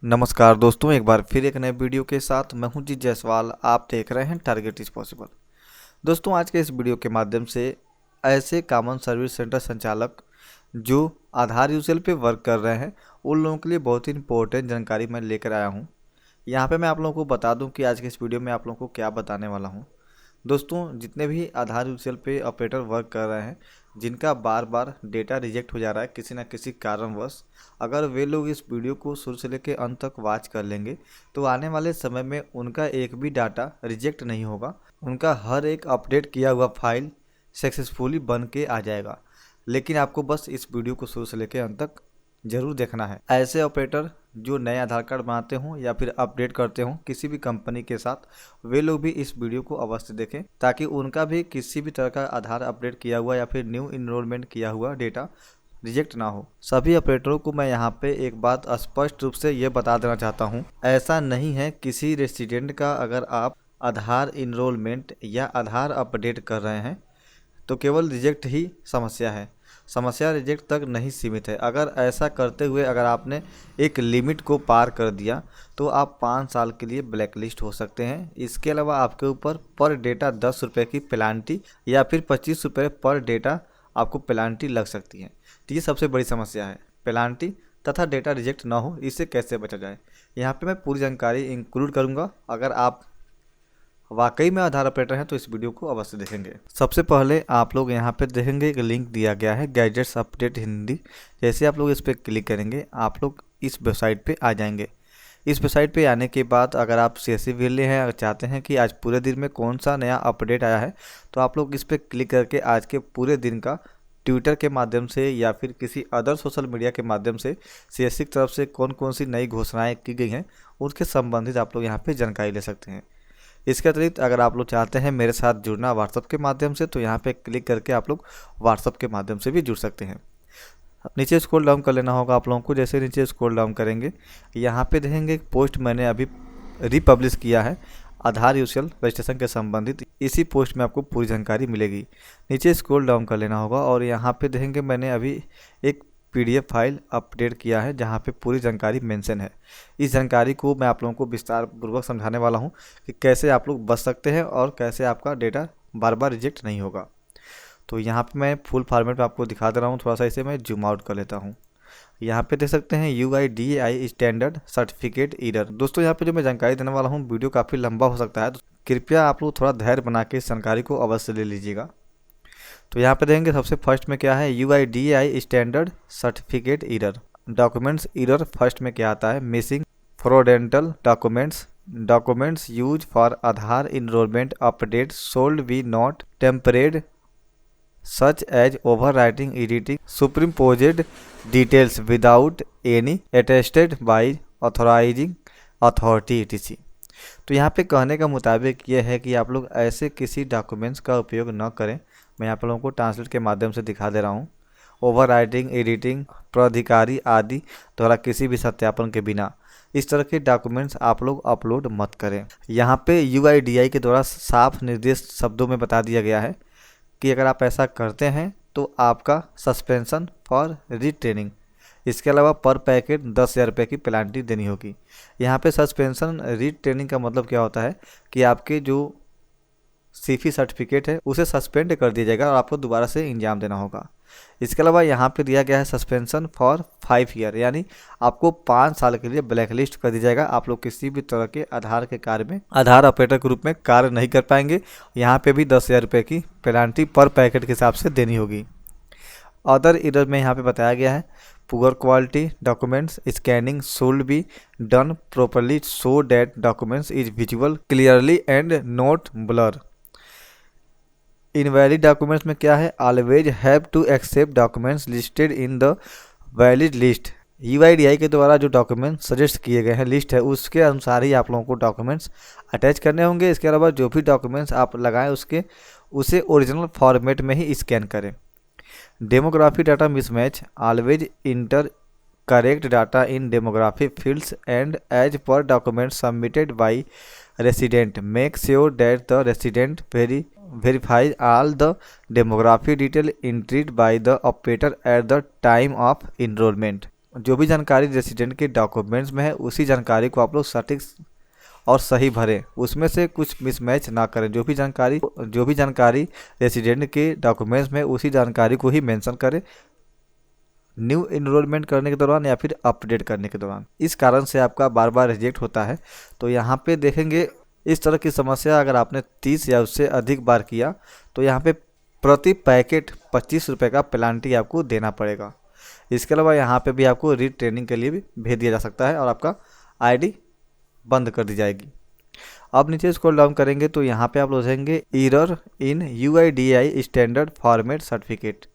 नमस्कार दोस्तों, एक बार फिर एक नए वीडियो के साथ मैं हूं जी जायसवाल। आप देख रहे हैं टारगेट इज पॉसिबल। दोस्तों, आज के इस वीडियो के माध्यम से ऐसे कॉमन सर्विस सेंटर संचालक जो आधार यूजल पे वर्क कर रहे हैं उन लोगों के लिए बहुत ही इंपॉर्टेंट जानकारी मैं लेकर आया हूं। यहाँ पे मैं आप लोगों को बता दूं कि आज के इस वीडियो में आप लोगों को क्या बताने वाला हूँ। दोस्तों, जितने भी आधार यूजल पे ऑपरेटर वर्क कर रहे हैं जिनका बार बार डेटा रिजेक्ट हो जा रहा है किसी न किसी कारणवश, अगर वे लोग इस वीडियो को शुरू से लेकर अंत तक वॉच कर लेंगे तो आने वाले समय में उनका एक भी डाटा रिजेक्ट नहीं होगा। उनका हर एक अपडेट किया हुआ फाइल सक्सेसफुली बन के आ जाएगा। लेकिन आपको बस इस वीडियो को शुरू से लेकर अंत तक जरूर देखना है। ऐसे ऑपरेटर जो नए आधार कार्ड बनाते हों या फिर अपडेट करते हों किसी भी कंपनी के साथ, वे लोग भी इस वीडियो को अवश्य देखें ताकि उनका भी किसी भी तरह का आधार अपडेट किया हुआ या फिर न्यू इनरोलमेंट किया हुआ डेटा रिजेक्ट ना हो। सभी ऑपरेटरों को मैं यहाँ पे एक बात स्पष्ट रूप से ये बता देना चाहता हूँ, ऐसा नहीं है किसी रेसिडेंट का अगर आप आधार इनरोलमेंट या आधार अपडेट कर रहे हैं तो केवल रिजेक्ट ही समस्या है। समस्या रिजेक्ट तक नहीं सीमित है। अगर ऐसा करते हुए अगर आपने एक लिमिट को पार कर दिया तो आप 5 साल के लिए ब्लैकलिस्ट हो सकते हैं। इसके अलावा आपके ऊपर पर डेटा 10 रुपये की पेनाल्टी या फिर 25 रुपये पर डेटा आपको पेनाल्टी लग सकती है। तो ये सबसे बड़ी समस्या है, पेनाल्टी तथा डेटा रिजेक्ट ना हो। इससे कैसे बचा जाए, यहाँ पे मैं पूरी जानकारी इंक्लूड करूँगा। अगर आप वाकई में आधार ऑपरेटर हैं तो इस वीडियो को अवश्य देखेंगे। सबसे पहले आप लोग यहाँ पे देखेंगे एक लिंक दिया गया है गैजेट्स अपडेट हिंदी। जैसे आप लोग इस पर क्लिक करेंगे आप लोग इस वेबसाइट पे आ जाएंगे। इस वेबसाइट पे आने के बाद अगर आप CSC वाले हैं, अगर चाहते हैं कि आज पूरे दिन में कौन सा नया अपडेट आया है तो आप लोग इस पर क्लिक करके आज के पूरे दिन का ट्विटर के माध्यम से या फिर किसी अदर सोशल मीडिया के माध्यम से CSC की तरफ से कौन कौन सी नई घोषणाएँ की गई हैं उसके संबंधित आप लोग यहाँ पर जानकारी ले सकते हैं। इसके अतिरिक्त अगर आप लोग चाहते हैं मेरे साथ जुड़ना व्हाट्सअप के माध्यम से तो यहाँ पे क्लिक करके आप लोग व्हाट्सअप के माध्यम से भी जुड़ सकते हैं। नीचे स्क्रॉल डाउन कर लेना होगा आप लोगों को। जैसे नीचे स्क्रॉल डाउन करेंगे यहाँ पे देखेंगे एक पोस्ट मैंने अभी रिपब्लिश किया है आधार यूजल रजिस्ट्रेशन के संबंधित। इसी पोस्ट में आपको पूरी जानकारी मिलेगी। नीचे स्क्रॉल डाउन कर लेना होगा और यहाँ पे देखेंगे मैंने अभी एक PDF फाइल अपडेट किया है जहाँ पे पूरी जानकारी मेंशन है। इस जानकारी को मैं आप लोगों को विस्तार पूर्वक समझाने वाला हूँ कि कैसे आप लोग बच सकते हैं और कैसे आपका डेटा बार बार रिजेक्ट नहीं होगा। तो यहाँ पे मैं फुल फॉर्मेट में आपको दिखा दे रहा हूँ। थोड़ा सा इसे मैं जूम आउट कर लेता हूँ। यहाँ पे देख सकते हैं UIDAI स्टैंडर्ड सर्टिफिकेट एरर। दोस्तों, यहाँ पे जो मैं जानकारी देने वाला हूँ वीडियो काफ़ी लंबा हो सकता है तो कृपया आप लोग थोड़ा धैर्य बना के इस जानकारी को अवश्य ले लीजिएगा। तो यहाँ पे देखेंगे सबसे फर्स्ट में क्या है, UIDAI standard certificate error. Documents error first में क्या आता है, missing fraudulent documents use for Aadhaar enrolment update should be not tampered such as over writing editing superimposed details without any attested by authorising authority etc। तो यहाँ पे कहने का मुताबिक ये है कि आप लोग ऐसे किसी डॉक्यूमेंट्स का उपयोग न करें। मैं आप लोगों को ट्रांसलेट के माध्यम से दिखा दे रहा हूँ। ओवर राइटिंग एडिटिंग प्राधिकारी आदि द्वारा किसी भी सत्यापन के बिना इस तरह के डॉक्यूमेंट्स आप लोग अपलोड मत करें। यहाँ पे UIDAI के द्वारा साफ निर्देश शब्दों में बता दिया गया है कि अगर आप ऐसा करते हैं तो आपका सस्पेंशन फॉर रीट्रेनिंग, इसके अलावा पर पैकेट 10,000 रुपये की पेनाल्टी देनी होगी। यहाँ पे सस्पेंशन रीट्रेनिंग का मतलब क्या होता है कि आपके जो CFE सर्टिफिकेट है उसे सस्पेंड कर दिया जाएगा और आपको दोबारा से एग्जाम देना होगा। इसके अलावा यहाँ पे दिया गया है सस्पेंशन फॉर 5 ईयर, यानी आपको 5 साल के लिए ब्लैकलिस्ट कर दिया जाएगा। आप लोग किसी भी तरह के आधार के कार्य में आधार ऑपरेटर के रूप में कार्य नहीं कर पाएंगे। यहाँ पे भी 10,000 रुपये की पेनाल्टी पर पैकेट के हिसाब से देनी होगी। अदर एरर में यहाँ पे बताया गया है poor quality documents scanning should be done properly so that documents is visual clearly and not blur. Invalid documents में क्या है, always have to accept documents listed in the valid list. UIDAI के द्वारा जो डॉक्यूमेंट सजेस्ट किए गए हैं list है उसके अनुसार ही आप लोगों को डॉक्यूमेंट्स अटैच करने होंगे। इसके अलावा जो भी डॉक्यूमेंट्स आप लगाएं उसे ओरिजिनल फॉर्मेट में ही स्कैन करें। Demography data mismatch, always enter correct data in demography fields and as per document submitted by resident make sure that the resident verifies all the demography detail entered by the operator at the time of enrollment। जो भी जानकारी resident के documents में है उसी जानकारी को आप लोग सटीक और सही भरें, उसमें से कुछ मिसमैच ना करें। जो भी जानकारी रेसिडेंट के डॉक्यूमेंट्स में उसी जानकारी को ही मेंशन करें न्यू इनरोलमेंट करने के दौरान या फिर अपडेट करने के दौरान। इस कारण से आपका बार बार रिजेक्ट होता है। तो यहाँ पे देखेंगे इस तरह की समस्या अगर आपने 30 या उससे अधिक बार किया तो यहाँ पे प्रति पैकेट 25 रुपये का पेनल्टी आपको देना पड़ेगा। इसके अलावा यहाँ पे भी आपको रीट्रेनिंग के लिए भी भेज दिया जा सकता है और आपका आईडी बंद कर दी जाएगी। अब नीचे स्क्रॉल डाउन करेंगे तो यहाँ पे आप लोग देखेंगे error in UIDAI standard format certificate.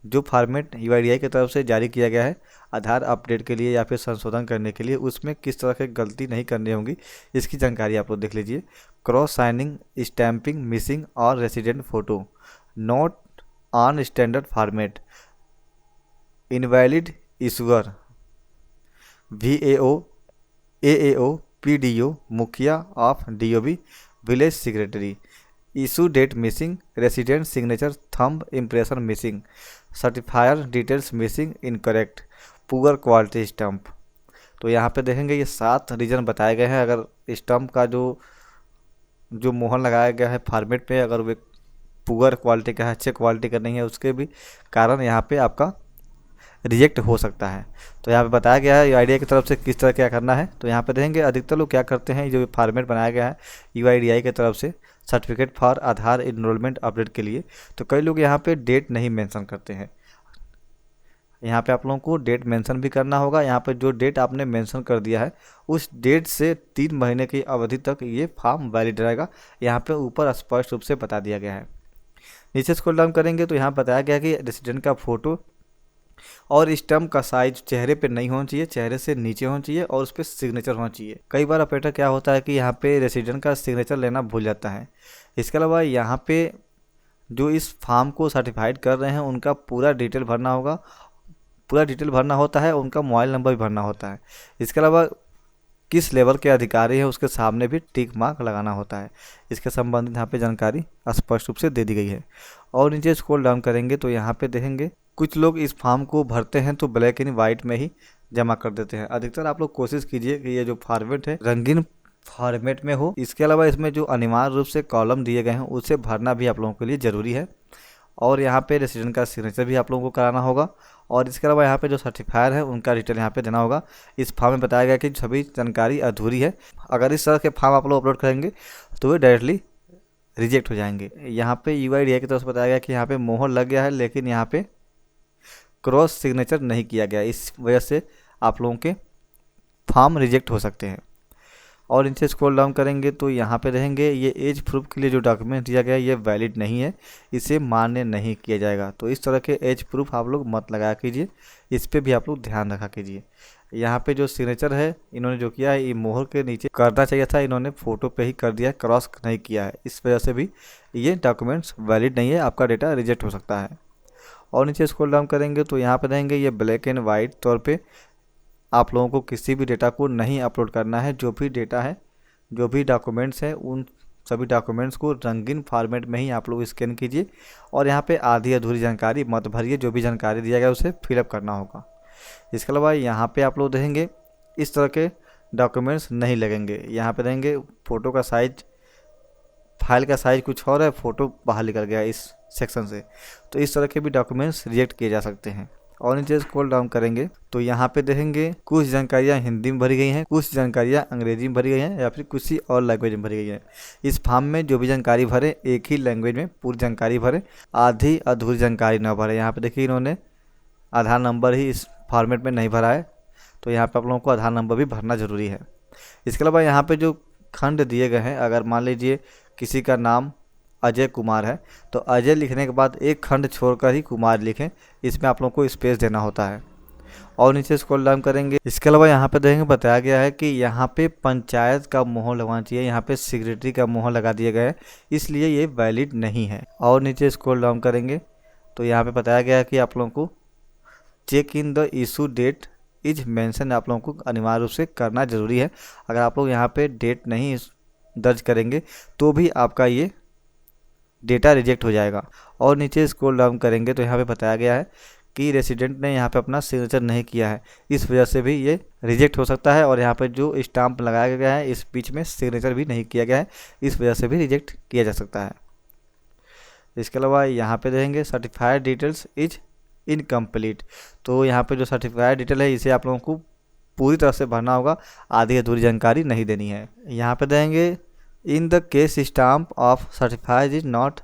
जो फॉर्मेट UIDAI की तरफ से जारी किया गया है आधार अपडेट के लिए या फिर संशोधन करने के लिए, उसमें किस तरह की गलती नहीं करनी होगी इसकी जानकारी आप लोग देख लीजिए। क्रॉस साइनिंग, स्टैंपिंग मिसिंग और resident photo not on standard format, invalid issuer, VAO, AAO, PDO, मुखिया of DOB, village secretary, issue date missing, resident signature thumb impression missing, certifier details missing, incorrect, poor quality stamp. तो यहाँ पे देखेंगे ये 7 reason बताए गए हैं। अगर स्टम्प का जो मोहर लगाया गया है फॉर्मेट पे अगर वे पुअर क्वालिटी का है, अच्छे क्वालिटी का नहीं है, उसके भी कारण यहाँ पे आपका रिजेक्ट हो सकता है। तो यहाँ पे बताया गया है UIDAI की तरफ से किस तरह क्या करना है। तो यहाँ पे देखेंगे अधिकतर लोग क्या करते हैं, जो फॉर्मेट बनाया गया है UIDAI की तरफ से certificate for Aadhaar enrolment update के लिए, तो कई लोग यहाँ पे डेट नहीं मेंशन करते हैं। यहाँ पे आप लोगों को डेट मेंशन भी करना होगा। यहाँ पे जो डेट आपने मेंशन कर दिया है उस डेट से 3 महीने की अवधि तक ये फॉर्म वैलिड रहेगा। यहाँ पे ऊपर स्पष्ट रूप से बता दिया गया है। नीचे स्क्रॉल डाउन करेंगे तो यहाँ बताया गया कि रेसिडेंट का फोटो और स्टम्प का साइज चेहरे पे नहीं होना चाहिए, चेहरे से नीचे होना चाहिए और उस पर सिग्नेचर होना चाहिए। कई बार ऑपरेटर क्या होता है कि यहाँ पे रेसिडेंट का सिग्नेचर लेना भूल जाता है। इसके अलावा यहाँ पे जो इस फॉर्म को सर्टिफाइड कर रहे हैं उनका पूरा डिटेल भरना होगा, पूरा डिटेल भरना होता है, उनका मोबाइल नंबर भी भरना होता है। इसके अलावा किस लेवल के अधिकारी हैं उसके सामने भी टिक मार्क लगाना होता है। इसके संबंधित यहाँ पे जानकारी स्पष्ट रूप से दे दी गई है। और नीचे स्क्रॉल डाउन करेंगे तो यहाँ पे देखेंगे कुछ लोग इस फॉर्म को भरते हैं तो ब्लैक एंड वाइट में ही जमा कर देते हैं। अधिकतर आप लोग कोशिश कीजिए कि ये जो फॉर्मेट है रंगीन फॉर्मेट में हो। इसके अलावा इसमें जो अनिवार्य रूप से कॉलम दिए गए हैं उसे भरना भी आप लोगों के लिए ज़रूरी है। और यहाँ पे रेसिडेंट का सिग्नेचर भी आप लोगों को कराना होगा। और इसके अलावा यहाँ पे जो सर्टिफायर है उनका डिटेल यहाँ पे देना होगा। इस फॉर्म में बताया गया कि सभी जानकारी अधूरी है। अगर इस तरह के फॉर्म आप लोग अपलोड करेंगे तो वे डायरेक्टली रिजेक्ट हो जाएंगे। यहाँ पे UIDAI की तरफ से बताया गया कि यहाँ पे मोहर लग गया है लेकिन यहाँ पे क्रॉस सिग्नेचर नहीं किया गया, इस वजह से आप लोगों के फॉर्म रिजेक्ट हो सकते हैं। और इनसे स्क्रॉल डाउन करेंगे तो यहाँ पे रहेंगे ये एज प्रूफ के लिए जो डॉक्यूमेंट दिया गया है ये वैलिड नहीं है, इसे मान्य नहीं किया जाएगा। तो इस तरह के एज प्रूफ आप लोग मत लगाया कीजिए, इस पे भी आप लोग ध्यान रखा कीजिए। यहाँ पे जो सिग्नेचर है इन्होंने जो किया है ये मोहर के नीचे करना चाहिए था, इन्होंने फ़ोटो पे ही कर दिया है, क्रॉस नहीं किया है। इस वजह से भी ये डॉक्यूमेंट्स वैलिड नहीं है, आपका डेटा रिजेक्ट हो सकता है। और नीचे स्क्रॉल डाउन करेंगे तो यहाँ पे रहेंगे ये ब्लैक एंड वाइट तौर पे आप लोगों को किसी भी डेटा को नहीं अपलोड करना है। जो भी डेटा है, जो भी डॉक्यूमेंट्स हैं, उन सभी डॉक्यूमेंट्स को रंगीन फॉर्मेट में ही आप लोग स्कैन कीजिए और यहाँ पे आधी अधूरी जानकारी मत भरिए, जो भी जानकारी दिया गया उसे फिलअप करना होगा। इसके अलावा यहाँ पे आप लोग देखेंगे इस तरह के डॉक्यूमेंट्स नहीं लगेंगे। यहाँ पे देखेंगे फ़ोटो का साइज, फाइल का साइज़ कुछ और है, फ़ोटो बाहर निकल गया इस सेक्शन से, तो इस तरह के भी डॉक्यूमेंट्स रिजेक्ट किए जा सकते हैं। और नीचे स्क्रॉल डाउन करेंगे तो यहाँ पे देखेंगे कुछ जानकारियाँ हिंदी में भरी गई हैं, कुछ जानकारियाँ अंग्रेजी में भरी गई हैं या फिर किसी और लैंग्वेज में भरी गई हैं। इस फॉर्म में जो भी जानकारी भरे एक ही लैंग्वेज में पूरी जानकारी भरे, आधी अधूरी जानकारी ना भरे। यहाँ पे देखिए इन्होंने आधार नंबर ही इस फॉर्मेट में नहीं भरा है, तो यहाँ पर आप लोगों को आधार नंबर भी भरना ज़रूरी है। इसके अलावा यहाँ पर जो खंड दिए गए हैं, अगर मान लीजिए किसी का नाम अजय कुमार है तो अजय लिखने के बाद एक खंड छोड़कर ही कुमार लिखें, इसमें आप लोगों को स्पेस देना होता है। और नीचे स्क्रॉल डाउन करेंगे, इसके अलावा यहाँ पे देखेंगे बताया गया है कि यहाँ पे पंचायत का मोहर लगवाना चाहिए, यहाँ पे सेक्रेटरी का मोहर लगा दिया गया है, इसलिए ये वैलिड नहीं है। और नीचे स्क्रॉल डाउन करेंगे तो यहाँ पे बताया गया है कि आप लोगों को check in the issue date is mention आप लोगों को अनिवार्य रूप से करना ज़रूरी है। अगर आप लोग यहाँ पे डेट नहीं दर्ज करेंगे तो भी आपका ये डेटा रिजेक्ट हो जाएगा। और नीचे स्क्रॉल डाउन करेंगे तो यहाँ पे बताया गया है कि रेसिडेंट ने यहाँ पे अपना सिग्नेचर नहीं किया है, इस वजह से भी ये रिजेक्ट हो सकता है। और यहाँ पे जो स्टाम्प लगाया गया है इस बीच में सिग्नेचर भी नहीं किया गया है, इस वजह से भी रिजेक्ट किया जा सकता है। इसके अलावा यहाँ पे देखेंगे सर्टिफाइड डिटेल्स इज इनकम्प्लीट। तो यहाँ पे जो सर्टिफाइड डिटेल है इसे आप लोगों को पूरी तरह से भरना होगा, आधी अधूरी जानकारी नहीं देनी है। यहाँ पे देंगे in the case stamp of certified is not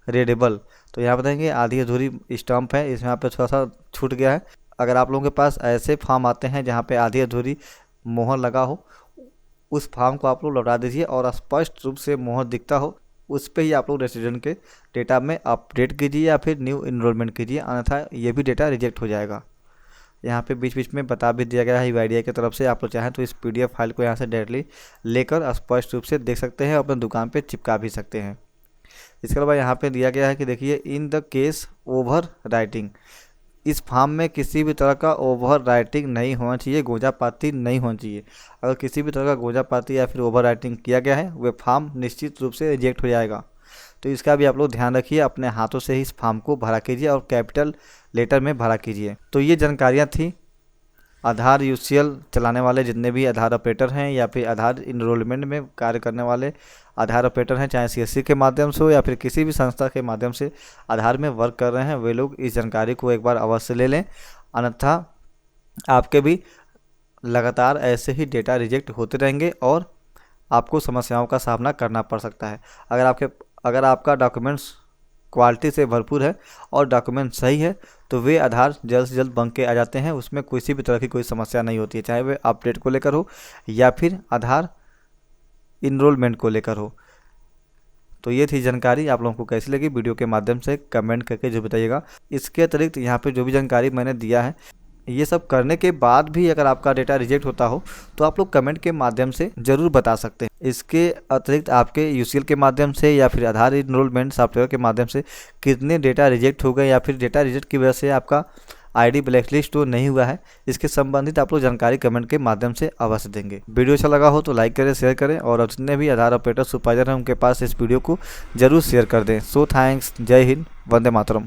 readable. तो यहाँ पे देंगे आधी अधूरी स्टाम्प है, इसमें यहाँ पे थोड़ा सा छूट गया है। अगर आप लोगों के पास ऐसे फॉर्म आते हैं जहाँ पे आधी अधूरी मोहर लगा हो, उस फॉर्म को आप लोग लौटा दीजिए और स्पष्ट रूप से मोहर दिखता हो, उस पर ही आप लोग रेसिडेंट के डेटा में अपडेट कीजिए या फिर न्यू इनरोलमेंट कीजिए, अन्यथा ये भी डेटा रिजेक्ट हो जाएगा। यहाँ पे बीच बीच में बता भी दिया गया है यूआईडीआई की तरफ से, आप लोग चाहें तो इस पीडीएफ फाइल को यहाँ से डायरेक्टली लेकर स्पष्ट रूप से देख सकते हैं, अपने दुकान पे चिपका भी सकते हैं। इसके अलावा यहाँ पे दिया गया है कि देखिए in the case over writing, इस फॉर्म में किसी भी तरह का ओवर राइटिंग नहीं होना चाहिए, गोंजापाती नहीं होना चाहिए। अगर किसी भी तरह का गोंजापाती या फिर ओवर राइटिंग किया गया है वह फॉर्म निश्चित रूप से रिजेक्ट हो जाएगा। तो इसका भी आप लोग ध्यान रखिए, अपने हाथों से ही इस फॉर्म को भरा कीजिए और कैपिटल लेटर में भरा कीजिए। तो ये जानकारियाँ थी आधार यूसीएल चलाने वाले जितने भी आधार ऑपरेटर हैं या फिर आधार इनरोलमेंट में कार्य करने वाले आधार ऑपरेटर हैं, चाहे सीएससी के माध्यम से हो या फिर किसी भी संस्था के माध्यम से आधार में वर्क कर रहे हैं, वे लोग इस जानकारी को एक बार अवश्य ले लें, अन्यथा आपके भी लगातार ऐसे ही डेटा रिजेक्ट होते रहेंगे और आपको समस्याओं का सामना करना पड़ सकता है। अगर आपका डॉक्यूमेंट्स क्वालिटी से भरपूर है और डॉक्यूमेंट सही है तो वे आधार जल्द से जल्द बन के आ जाते हैं, उसमें किसी भी तरह की कोई समस्या नहीं होती है, चाहे वे अपडेट को लेकर हो या फिर आधार इनरोलमेंट को लेकर हो। तो ये थी जानकारी, आप लोगों को कैसी लगी वीडियो के माध्यम से कमेंट करके जो बताइएगा। इसके अतिरिक्त यहाँ पे जो भी जानकारी मैंने दिया है, ये सब करने के बाद भी अगर आपका डेटा रिजेक्ट होता हो तो आप लोग कमेंट के माध्यम से ज़रूर बता सकते हैं। इसके अतिरिक्त आपके यूसीएल के माध्यम से या फिर आधार इनरोलमेंट सॉफ्टवेयर के माध्यम से कितने डेटा रिजेक्ट हो गए या फिर डेटा रिजेक्ट की वजह से आपका आईडी ब्लैकलिस्ट तो नहीं हुआ है, इसके संबंधित आप लोग जानकारी कमेंट के माध्यम से अवश्य देंगे। वीडियो अच्छा लगा हो तो लाइक करें, शेयर करें और जितने भी आधार ऑपरेटर सुपरवाइजर हैं उनके पास इस वीडियो को जरूर शेयर कर दें। सो थैंक्स, जय हिंद, वंदे मातरम।